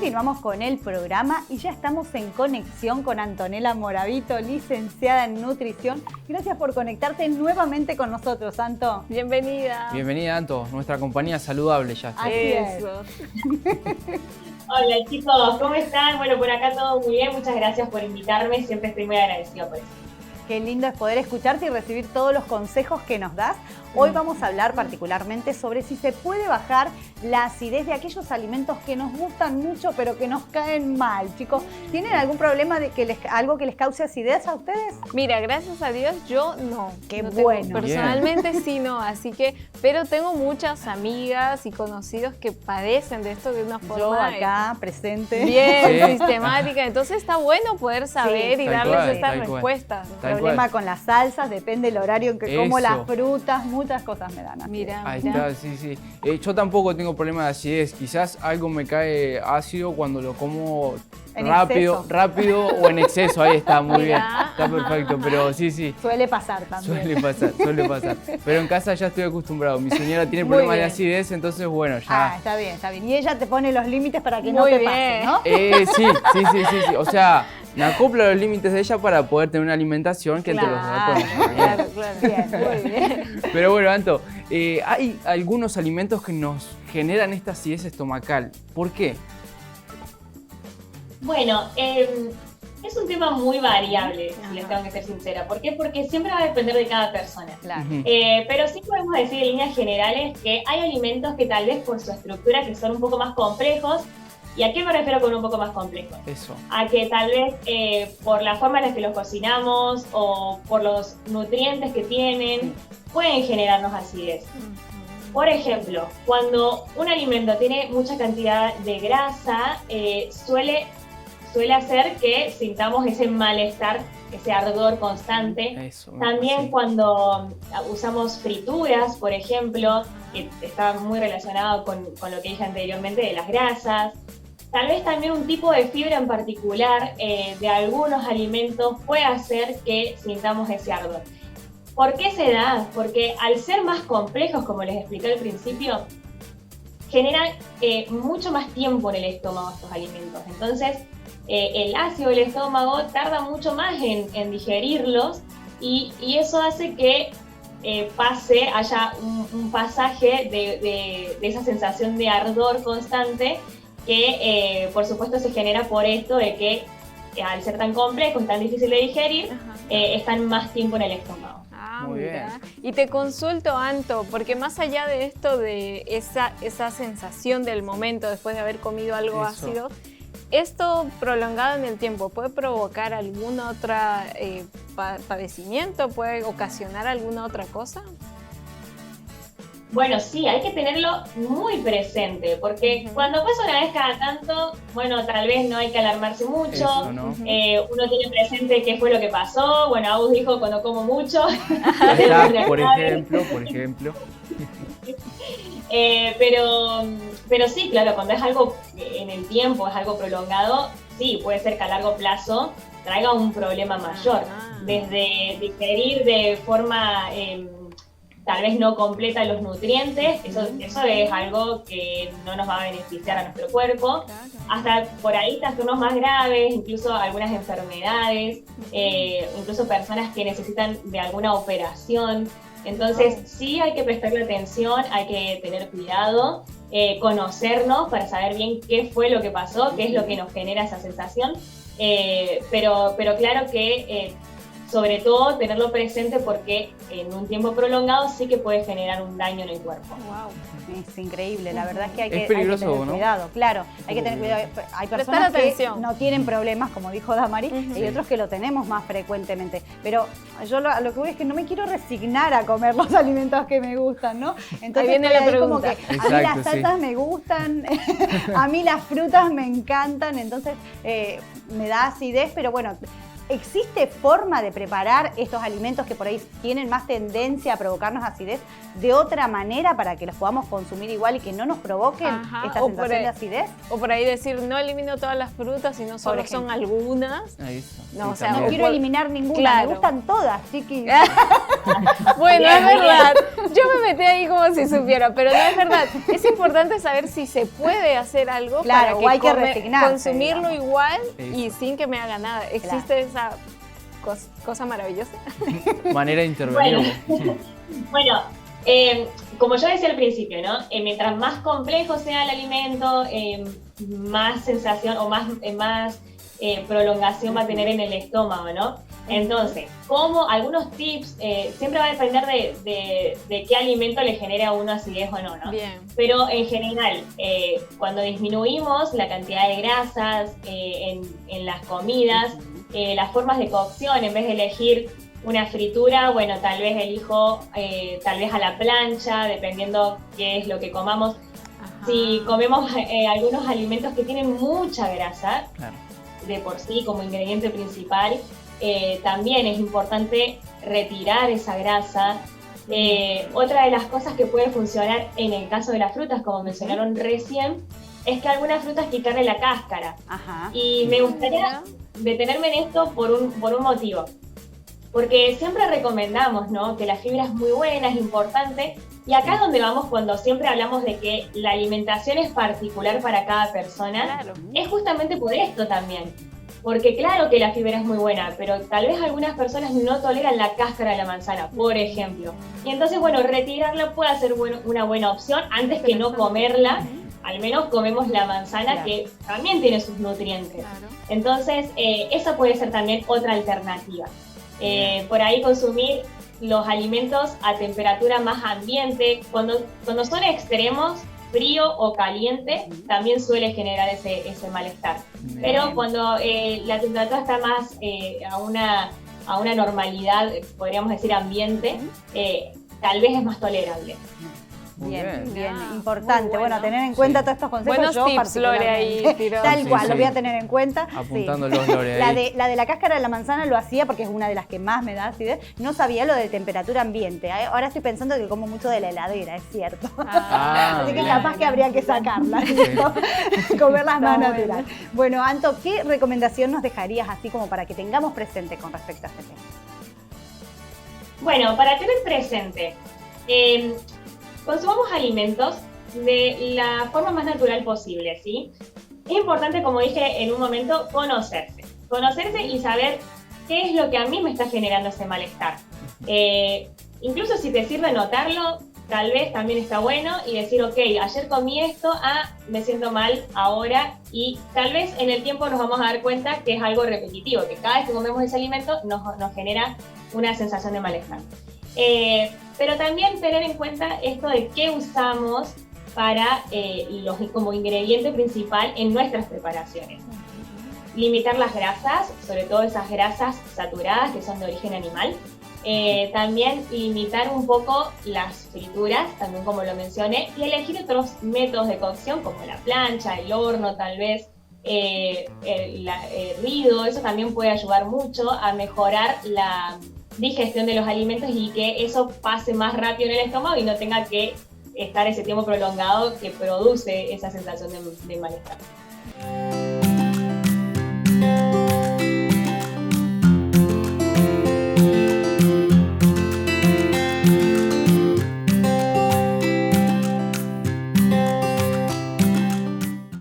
Continuamos con el programa y ya estamos en conexión con Antonella Moravito, licenciada en nutrición. Gracias por conectarte nuevamente con nosotros, Anto. Bienvenida. Bienvenida, Anto, nuestra compañía saludable ya está. Así es. Hola chicos, ¿cómo están? Bueno, por acá todo muy bien, muchas gracias por invitarme, siempre estoy muy agradecida por eso. Qué lindo es poder escucharte y recibir todos los consejos que nos das. Hoy vamos a hablar particularmente sobre si se puede bajar la acidez de aquellos alimentos que nos gustan mucho pero que nos caen mal. Chicos, ¿tienen algún problema de que algo que les cause acidez a ustedes? Mira, gracias a Dios yo no. Qué no bueno. Tengo, personalmente sí no, así que, pero tengo muchas amigas y conocidos que padecen de esto de una forma Yo acá, presente. bien sistemática, entonces está bueno poder saber y tal darles cual, estas tal cual. respuestas. Tal Problema con las salsas, depende del horario en que como Eso. las frutas, muchas cosas me dan acidez. Mira, Ahí mira. está, sí. Yo tampoco tengo problema de acidez. Quizás algo me cae ácido cuando lo como En rápido o en exceso. Ahí está, muy bien. Mira, Está perfecto, pero sí. Suele pasar también. Suele pasar. Pero en casa ya estoy acostumbrado. Mi señora tiene Muy problemas de bien. acidez, entonces bueno, Ah, ya. está bien. Y ella te pone los límites para que no Muy te bien. pase, ¿no? Sí. O sea, me acoplo a los límites de ella para poder tener una alimentación que entre los dos podemos claro, comer. claro. Muy bien. Pero bueno, Anto, hay algunos alimentos que nos generan esta acidez estomacal. ¿Por qué? Bueno, es un tema muy variable, si les tengo que ser sincera. ¿Por qué? Porque siempre va a depender de cada persona. Claro. Ujú. Pero sí podemos decir en líneas generales que hay alimentos que tal vez por su estructura que son un poco más complejos. ¿Y a qué me refiero con un poco más complejos? Eso. A que tal vez por la forma en la que los cocinamos o por los nutrientes que tienen, pueden generarnos acidez. Por ejemplo, cuando un alimento tiene mucha cantidad de grasa, suele hacer que sintamos ese malestar, ese ardor constante. Eso. También Sí. cuando usamos frituras, por ejemplo, que está muy relacionado con lo que dije anteriormente de las grasas. Tal vez también un tipo de fibra en particular de algunos alimentos puede hacer que sintamos ese ardor. ¿Por qué se da? Porque al ser más complejos, como les expliqué al principio, generan mucho más tiempo en el estómago estos alimentos. Entonces, el ácido del estómago tarda mucho más en digerirlos y eso hace que haya un pasaje de esa sensación de ardor constante que por supuesto se genera por esto de que al ser tan complejo y tan difícil de digerir, están más tiempo en el estómago. Muy Mira. Y te consulto, Anto, porque más allá de esto, de esa sensación del momento después de haber comido algo Eso. ácido, ¿esto prolongado en el tiempo puede provocar algún otro padecimiento? ¿Puede ocasionar alguna otra cosa? Bueno, sí, hay que tenerlo muy presente, porque cuando pasa una vez cada tanto, bueno, tal vez no hay que alarmarse mucho. Eso, ¿no? Uno tiene presente qué fue lo que pasó. Bueno, Agus dijo cuando como mucho. Está, por ejemplo. Pero sí, claro, cuando es algo en el tiempo, es algo prolongado, sí, puede ser que a largo plazo traiga un problema mayor. Desde digerir de forma tal vez no completa los nutrientes, eso es algo que no nos va a beneficiar a nuestro cuerpo, hasta por ahí trastornos más graves, incluso algunas enfermedades, incluso personas que necesitan de alguna operación. Entonces sí hay que prestarle atención, hay que tener cuidado, conocernos para saber bien qué fue lo que pasó, qué es lo que nos genera esa sensación, pero claro que sobre todo tenerlo presente porque en un tiempo prolongado sí que puede generar un daño en el cuerpo. Wow, es increíble, la verdad es que hay que peligroso, tener ¿no? cuidado, claro, hay que tener cuidado. Hay Prestar personas que atención. no tienen problemas, como dijo Damari, y otros que lo tenemos más frecuentemente. Pero yo a lo que voy es que no me quiero resignar a comer los alimentos que me gustan, ¿no? Entonces Ahí viene estoy la como pregunta. que a mí las Exacto, sí. salsas me gustan, a mí las frutas me encantan, entonces me da acidez, pero bueno, ¿existe forma de preparar estos alimentos que por ahí tienen más tendencia a provocarnos acidez de otra manera para que los podamos consumir igual y que no nos provoquen esta sensación de acidez? O por ahí decir, no elimino todas las frutas, sino solo son algunas. Eso. No, Sí, o sea, no también. quiero eliminar ninguna, Claro. me gustan todas, chiquis. Bueno, Bien, es verdad. Yo me metí ahí como si supiera, pero no es verdad. Es importante saber si se puede hacer algo Claro, para o hay que resignarse, consumirlo digamos. igual Eso. y sin que me haga nada. ¿Existe esa cosa maravillosa? Manera de intervenir. Bueno, como yo decía al principio, ¿no? Mientras más complejo sea el alimento, más sensación o más prolongación va a tener en el estómago, ¿no? Entonces, como algunos tips, siempre va a depender de qué alimento le genere a uno acidez o no. Bien. Pero en general, cuando disminuimos la cantidad de grasas en las comidas, las formas de cocción, en vez de elegir una fritura, bueno, tal vez elijo tal vez a la plancha, dependiendo qué es lo que comamos. Ajá. Si comemos algunos alimentos que tienen mucha grasa, Claro. de por sí como ingrediente principal, también es importante retirar esa grasa. Otra de las cosas que puede funcionar en el caso de las frutas, como mencionaron recién, es que algunas frutas quitarle la cáscara. Ajá. Y me gustaría detenerme en esto por un motivo. Porque siempre recomendamos, ¿no?, que la fibra es muy buena, es importante. Y acá es donde vamos cuando siempre hablamos de que la alimentación es particular para cada persona. Claro. Es justamente por esto también. Porque claro que la fibra es muy buena, pero tal vez algunas personas no toleran la cáscara de la manzana, por ejemplo. Y entonces, bueno, retirarla puede ser una buena opción antes que no comerla. Al menos comemos la manzana, Claro. que también tiene sus nutrientes. Claro. Entonces, esa puede ser también otra alternativa. Por ahí consumir los alimentos a temperatura más ambiente. Cuando son extremos, frío o caliente, también suele generar ese malestar. Bien. Pero cuando la temperatura está más a una normalidad, podríamos decir ambiente, tal vez es más tolerable. Muy Bien, bien. importante. Muy Bueno, bueno. tener en cuenta Sí. todos estos consejos. Buenos yo tips, Lore, ahí particularmente. tiró. Tal Sí, cual, sí. lo voy a tener en cuenta. Apuntándolos, Sí. Lore, ahí. La de la cáscara de la manzana lo hacía porque es una de las que más me da acidez. No sabía lo de temperatura ambiente. Ahora estoy pensando que como mucho de la heladera, es cierto. Ah, Así que bien. capaz que habría que sacarla, ¿no? Comerlas más Está natural. Bueno, Anto, ¿qué recomendación nos dejarías así como para que tengamos presente con respecto a este tema? Bueno, para tener presente, consumamos alimentos de la forma más natural posible, ¿sí? Es importante, como dije en un momento, conocerse y saber qué es lo que a mí me está generando ese malestar. Incluso si te sirve notarlo, tal vez también está bueno y decir, ok, ayer comí esto, me siento mal ahora, y tal vez en el tiempo nos vamos a dar cuenta que es algo repetitivo, que cada vez que comemos ese alimento nos genera una sensación de malestar. Pero también tener en cuenta esto de qué usamos para como ingrediente principal en nuestras preparaciones. Limitar las grasas, sobre todo esas grasas saturadas que son de origen animal. También limitar un poco las frituras, también como lo mencioné, y elegir otros métodos de cocción como la plancha, el horno tal vez, el hervido. Eso también puede ayudar mucho a mejorar la digestión de los alimentos y que eso pase más rápido en el estómago y no tenga que estar ese tiempo prolongado que produce esa sensación de malestar.